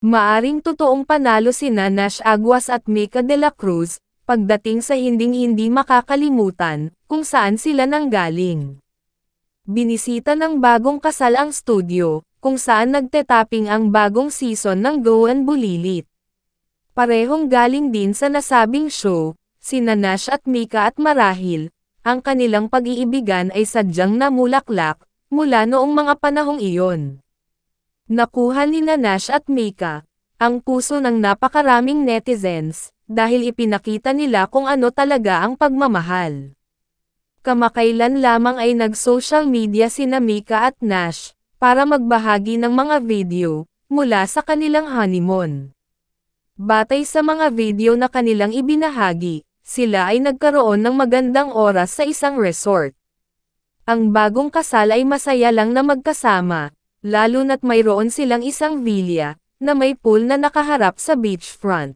Maaring totoong panalo sina Nash Aguas at Mika de la Cruz, pagdating sa hinding-hindi makakalimutan, kung saan sila nanggaling. Binisita ng bagong kasal ang studio, kung saan nagtetaping ang bagong season ng Go and Bulilit. Parehong galing din sa nasabing show, sina Nash at Mika at marahil, ang kanilang pag-iibigan ay sadyang namulaklak, mula noong mga panahong iyon. Nakuha ni Nash at Mika ang puso ng napakaraming netizens, dahil ipinakita nila kung ano talaga ang pagmamahal. Kamakailan lamang ay nag-social media sina Mika at Nash, para magbahagi ng mga video, mula sa kanilang honeymoon. Batay sa mga video na kanilang ibinahagi, sila ay nagkaroon ng magandang oras sa isang resort. Ang bagong kasal ay masaya lang na magkasama, lalo na't mayroon silang isang villa, na may pool na nakaharap sa beachfront.